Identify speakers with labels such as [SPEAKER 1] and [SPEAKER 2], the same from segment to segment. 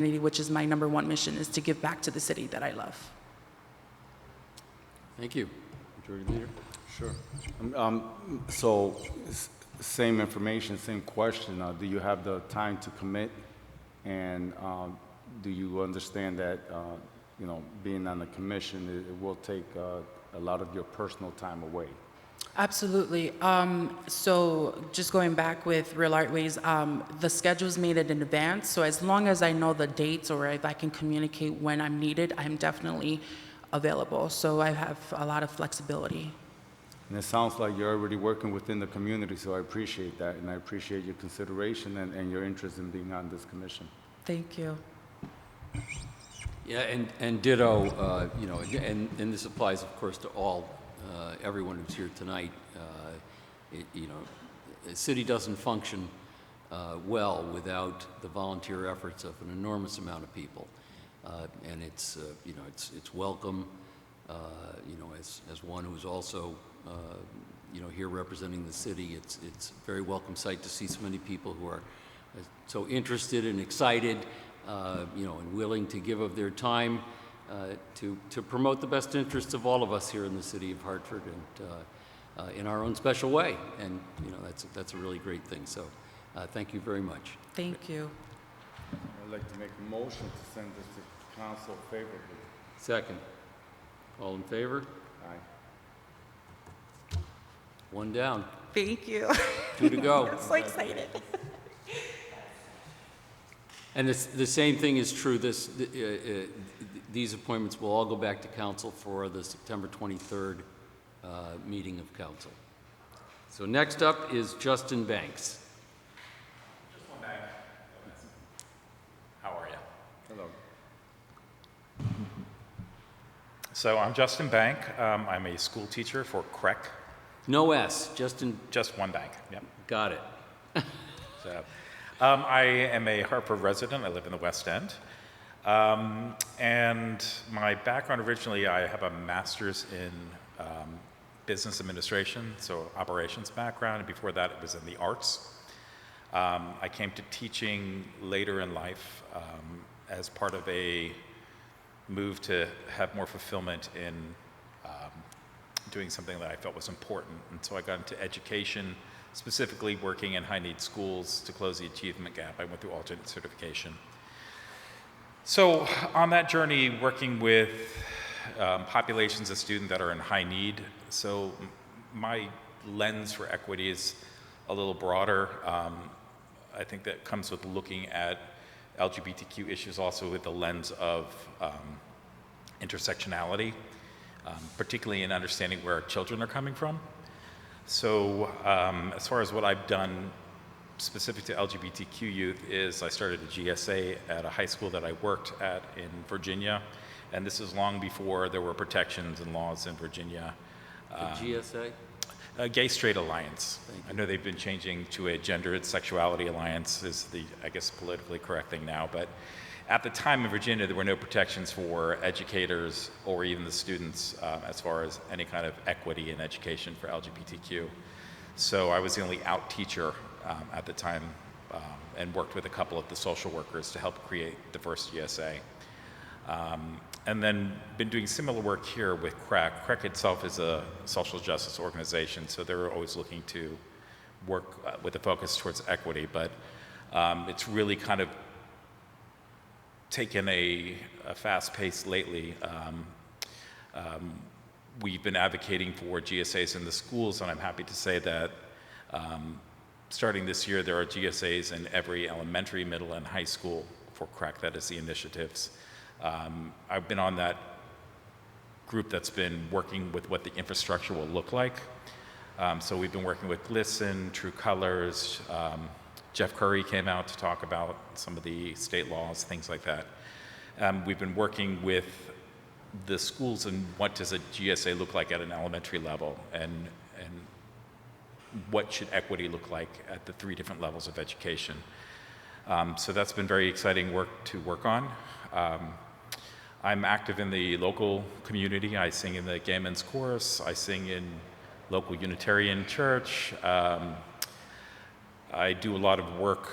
[SPEAKER 1] which is my number one mission, is to give back to the city that I love.
[SPEAKER 2] Thank you. Majority Leader?
[SPEAKER 3] Sure. Same information, same question. Do you have the time to commit? And do you understand that, being on the commission, it will take a lot of your personal time away?
[SPEAKER 1] Absolutely. So just going back with Real Art Ways, the schedule's made it in advance. So as long as I know the dates or if I can communicate when I'm needed, I'm definitely available. So I have a lot of flexibility.
[SPEAKER 3] And it sounds like you're already working within the community, so I appreciate that, and I appreciate your consideration and your interest in being on this commission.
[SPEAKER 1] Thank you.
[SPEAKER 2] Yeah, and ditto, and this applies, of course, to everyone who's here tonight. The city doesn't function well without the volunteer efforts of an enormous amount of people, and it's welcome. As one who's also here representing the city, it's a very welcome sight to see so many people who are so interested and excited, and willing to give of their time to promote the best interests of all of us here in the city of Hartford and in our own special way. And that's a really great thing. So thank you very much.
[SPEAKER 1] Thank you.
[SPEAKER 3] I'd like to make a motion to send this to council favorably.
[SPEAKER 2] Second. All in favor?
[SPEAKER 3] Aye.
[SPEAKER 2] One down.
[SPEAKER 1] Thank you.
[SPEAKER 2] Two to go.
[SPEAKER 1] I'm so excited.
[SPEAKER 2] And the same thing is true. These appointments will all go back to council for the September 23rd meeting of council. So next up is Justin Banks.
[SPEAKER 4] Just one back. How are you?
[SPEAKER 3] Hello.
[SPEAKER 4] So I'm Justin Bank. I'm a school teacher for CREC.
[SPEAKER 2] No S, Justin.
[SPEAKER 4] Just one bank. Yep.
[SPEAKER 2] Got it.
[SPEAKER 4] So, I am a Hartford resident. I live in the West End. And my background originally, I have a master's in business administration, so operations background. And before that, it was in the arts. I came to teaching later in life as part of a move to have more fulfillment in doing something that I felt was important. And so I got into education, specifically working in high-need schools to close the achievement gap. I went through alternate certification. So on that journey, working with populations of students that are in high need, so my lens for equity is a little broader. I think that comes with looking at LGBTQ issues also with the lens of intersectionality, particularly in understanding where children are coming from. So as far as what I've done specific to LGBTQ youth is I started a GSA at a high school that I worked at in Virginia, and this is long before there were protections and laws in Virginia.
[SPEAKER 2] GSA?
[SPEAKER 4] Gay Straight Alliance. I know they've been changing to a Gendered Sexuality Alliance is the, I guess, politically correct thing now, but at the time in Virginia, there were no protections for educators or even the students as far as any kind of equity in education for LGBTQ. So I was the only out teacher at the time and worked with a couple of the social workers to help create the first GSA. And then been doing similar work here with CREC. CREC itself is a social justice organization, so they're always looking to work with a focus towards equity, but it's really kind of taken a fast pace lately. We've been advocating for GSAs in the schools, and I'm happy to say that starting this year, there are GSAs in every elementary, middle, and high school for CREC. That is the initiatives. I've been on that group that's been working with what the infrastructure will look like. So we've been working with Listen, True Colors. Jeff Curry came out to talk about some of the state laws, things like that. We've been working with the schools and what does a GSA look like at an elementary level, and what should equity look like at the 3 different levels of education. So that's been very exciting work to work on. I'm active in the local community. I sing in the Gay Men's Chorus. I sing in local Unitarian church. I do a lot of work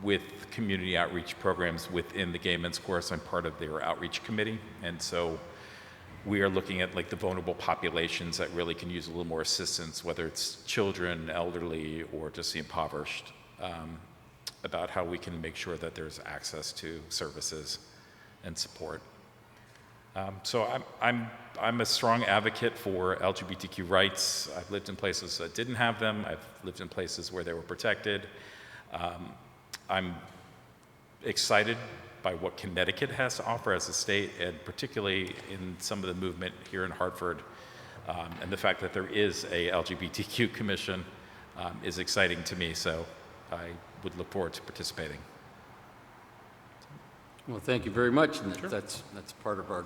[SPEAKER 4] with community outreach programs within the Gay Men's Chorus. I'm part of their outreach committee, and so we are looking at like the vulnerable populations that really can use a little more assistance, whether it's children, elderly, or just the impoverished, about how we can make sure that there's access to services and support. So I'm a strong advocate for LGBTQ rights. I've lived in places that didn't have them. I've lived in places where they were protected. I'm excited by what Connecticut has to offer as a state, and particularly in some of the movement here in Hartford. And the fact that there is a LGBTQ commission is exciting to me, so I would look forward to participating.
[SPEAKER 2] Well, thank you very much. And that's part of our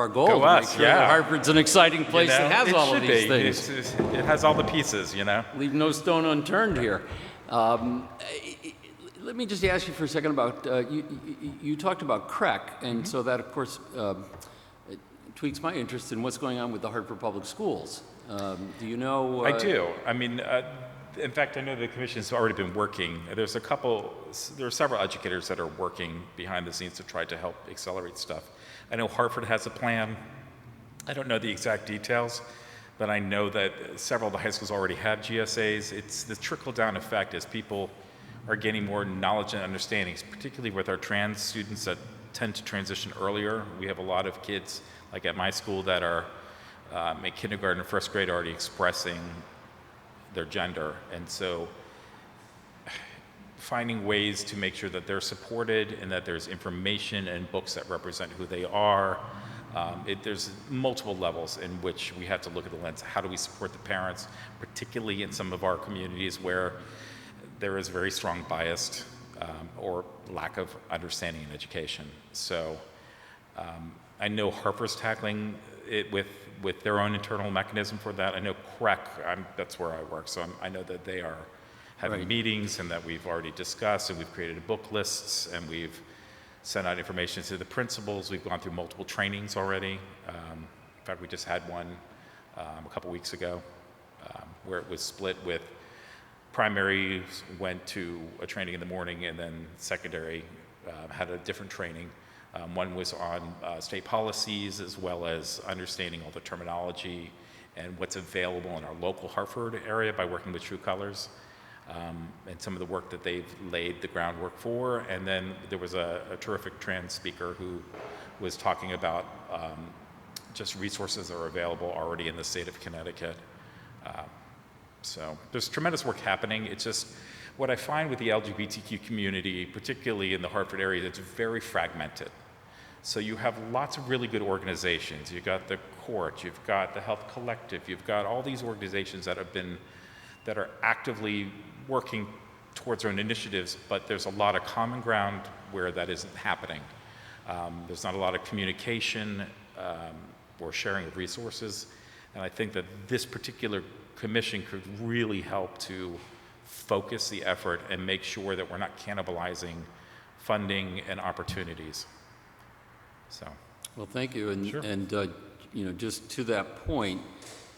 [SPEAKER 2] goal.
[SPEAKER 4] Go
[SPEAKER 2] to
[SPEAKER 4] us,
[SPEAKER 2] make sure
[SPEAKER 4] yeah.
[SPEAKER 2] that Hartford's an exciting place that has all of these things.
[SPEAKER 4] It has all the pieces, you know?
[SPEAKER 2] Leave no stone unturned here. Let me just ask you for a second about, you talked about CREC, and so that, of course, it tweaks my interest in what's going on with the Hartford Public Schools. Do you know?
[SPEAKER 4] I do. I mean, in fact, I know the commission's already been working. There are several educators that are working behind the scenes to try to help accelerate stuff. I know Hartford has a plan. I don't know the exact details, but I know that several of the high schools already have GSAs. It's the trickle-down effect as people are gaining more knowledge and understandings, particularly with our trans students that tend to transition earlier. We have a lot of kids, like at my school, that are in kindergarten and first grade already expressing their gender. And so finding ways to make sure that they're supported and that there's information and books that represent who they are. There's multiple levels in which we have to look at the lens. How do we support the parents, particularly in some of our communities where there is very strong bias or lack of understanding in education. So I know Hartford's tackling it with their own internal mechanism for that. I know CREC, that's where I work, so I know that they are having meetings and that we've already discussed, and we've created book lists, and we've sent out information to the principals. We've gone through multiple trainings already. In fact, we just had one a couple weeks ago where it was split with primary went to a training in the morning, and then secondary had a different training. One was on state policies, as well as understanding all the terminology and what's available in our local Hartford area by working with True Colors, and some of the work that they've laid the groundwork for. And then there was a terrific trans speaker who was talking about just resources that are available already in the state of Connecticut. So there's tremendous work happening. It's just what I find with the LGBTQ community, particularly in the Hartford area, it's very fragmented. So you have lots of really good organizations. You've got the court, you've got the Health Collective, you've got all these organizations that are actively working towards their own initiatives, but there's a lot of common ground where that isn't happening. There's not a lot of communication or sharing of resources, and I think that this particular commission could really help to focus the effort and make sure that we're not cannibalizing funding and opportunities. So,
[SPEAKER 2] Well, thank you. And,
[SPEAKER 4] Sure.
[SPEAKER 2] and just to that point,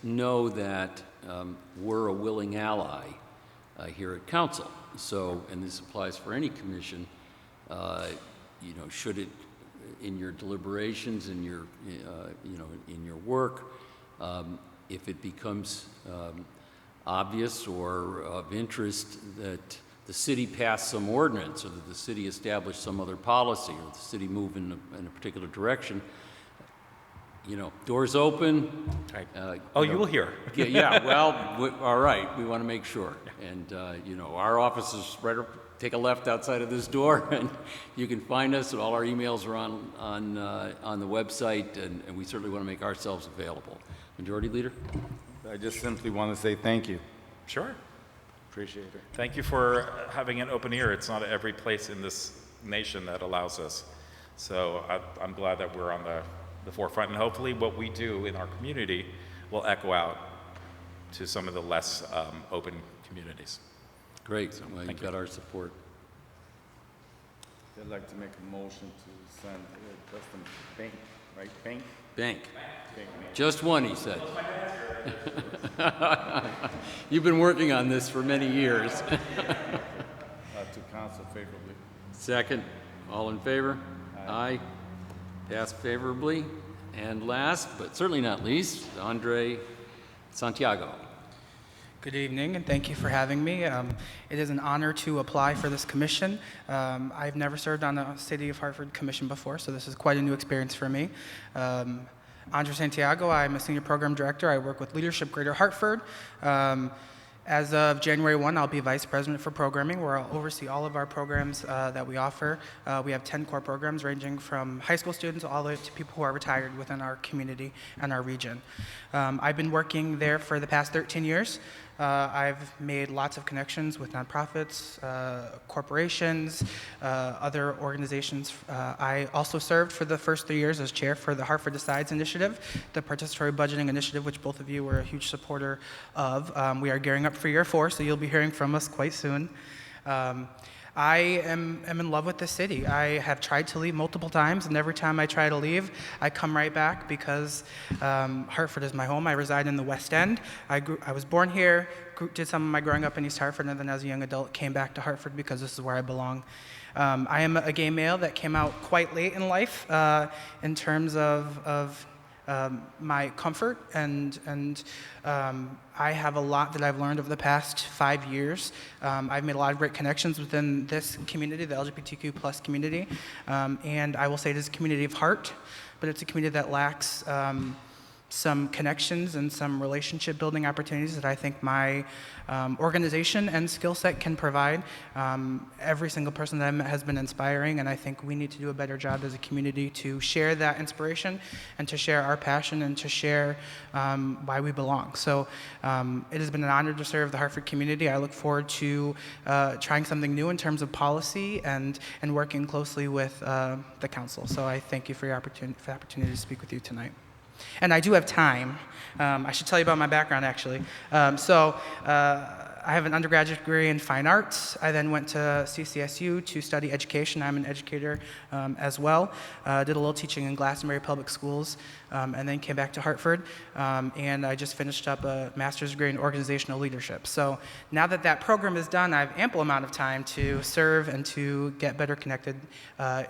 [SPEAKER 2] know that we're a willing ally here at Council. So, and this applies for any commission, should it, in your deliberations, in your, in your work, if it becomes obvious or of interest that the city pass some ordinance, or that the city establish some other policy, or the city move in a particular direction, doors open.
[SPEAKER 4] right. You will hear.
[SPEAKER 2] Yeah, well, all right, we want to make sure. And, our office is take a left outside of this door, and you can find us, and all our emails are on the website, and we certainly want to make ourselves available. Majority Leader?
[SPEAKER 3] I just simply want to say thank you.
[SPEAKER 4] Sure.
[SPEAKER 3] Appreciate it.
[SPEAKER 4] Thank you for having an open ear. It's not every place in this nation that allows us. So I'm glad that we're on the forefront, and hopefully what we do in our community will echo out to some of the less open communities.
[SPEAKER 2] Great. Well, you've got our support.
[SPEAKER 3] I'd like to make a motion to send Dustin Bank, right? Bank?
[SPEAKER 2] Bank.
[SPEAKER 3] Bank.
[SPEAKER 2] Just one, he said. You've been working on this for many years.
[SPEAKER 3] To Council council favorably.
[SPEAKER 2] Second. All in favor? Aye. Passed favorably. And last, but certainly not least, Andre Santiago.
[SPEAKER 5] Good evening, and thank you for having me. It is an honor to apply for this commission. I've never served on a City of Hartford commission before, so this is quite a new experience for me. Andre Santiago, I'm a senior program director. I work with Leadership Greater Hartford. As of January 1, I'll be vice president for programming, where I'll oversee all of our programs that we offer. We have 10 core programs ranging from high school students all the way to people who are retired within our community and our region. I've been working there for the past 13 years. I've made lots of connections with nonprofits, corporations, other organizations. I also served for the first 3 years as chair for the Hartford Decides initiative, the participatory budgeting initiative, which both of you were a huge supporter of. We are gearing up for year 4, so you'll be hearing from us quite soon. I am in love with the city. I have tried to leave multiple times, and every time I try to leave, I come right back because Hartford is my home. I reside in the West End. I was born here, did some of my growing up in East Hartford, and then as a young adult came back to Hartford because this is where I belong. I am a gay male that came out quite late in life in terms of my comfort, and I have a lot that I've learned over the past 5 years. I've made a lot of great connections within this community, the LGBTQ plus community, and I will say it is a community of heart, but it's a community that lacks some connections and some relationship building opportunities that I think my organization and skill set can provide. Every single person that I've met has been inspiring, and I think we need to do a better job as a community to share that inspiration and to share our passion and to share why we belong. So it has been an honor to serve the Hartford community. I look forward to trying something new in terms of policy and working closely with the council. So I thank you for the opportunity to speak with you tonight. And I do have time. I should tell you about my background, actually. I have an undergraduate degree in fine arts. I then went to CCSU to study education. I'm an educator as well. Did a little teaching in Glastonbury Public Schools, and then came back to Hartford. And I just finished up a master's degree in organizational leadership. So now that that program is done, I have ample amount of time to serve and to get better connected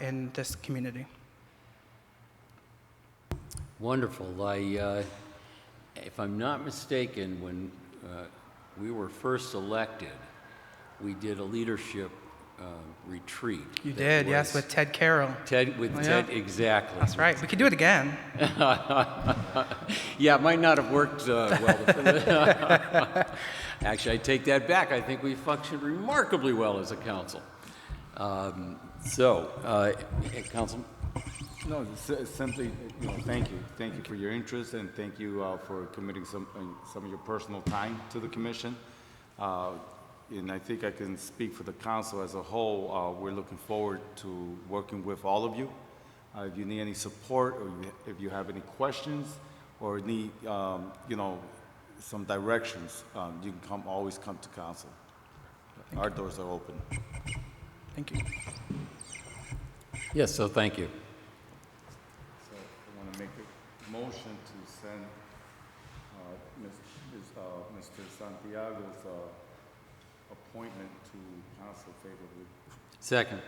[SPEAKER 5] in this community.
[SPEAKER 2] Wonderful. If I'm not mistaken, when we were first elected, we did a leadership retreat.
[SPEAKER 5] You did, yes, with Ted Carroll.
[SPEAKER 2] Ted, exactly.
[SPEAKER 5] That's right. We could do it again.
[SPEAKER 2] Yeah, it might not have worked well. Actually, I take that back. I think we functioned remarkably well as a council. Council.
[SPEAKER 3] No, simply, thank you. Thank you for your interest, and thank you for committing some of your personal time to the commission. And I think I can speak for the council as a whole. We're looking forward to working with all of you. If you need any support, or if you have any questions, or need, some directions, you can always come to council. Our doors are open.
[SPEAKER 5] Thank you.
[SPEAKER 2] Yes, so thank you.
[SPEAKER 3] Make a motion to send Mr. Santiago's appointment to council favorably.
[SPEAKER 2] Second.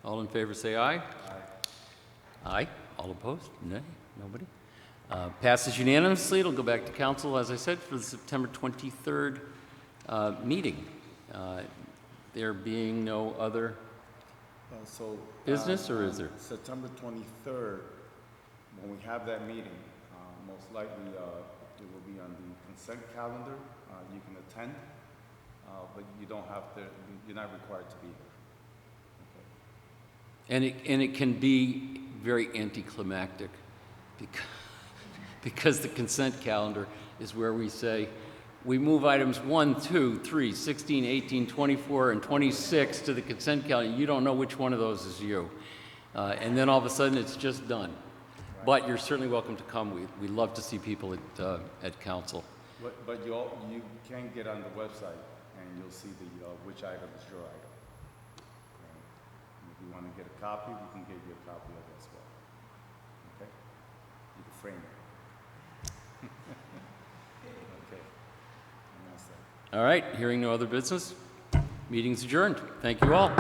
[SPEAKER 2] All in favor say aye. Aye. Aye. All opposed? Nay. Nobody? Passes unanimously. It'll go back to council, as I said, for the September 23rd meeting. There being no other business, or is there?
[SPEAKER 3] September 23rd. When we have that meeting, most likely it will be on the consent calendar. You can attend, but you don't have to. You're not required to be here. Okay.
[SPEAKER 2] And it can be very anticlimactic because the consent calendar is where we say we move items 1, 2, 3, 16, 18, 24, and 26 to the consent calendar. You don't know which one of those is you, and then all of a sudden it's just done. But you're certainly welcome to come. We love to see people at council.
[SPEAKER 3] But you can get on the website and you'll see which item is your item. And if you want to get a copy, we can give you a copy of it as well. Okay? You can frame it. Okay.
[SPEAKER 2] All right. Hearing no other business, meeting's adjourned. Thank you all.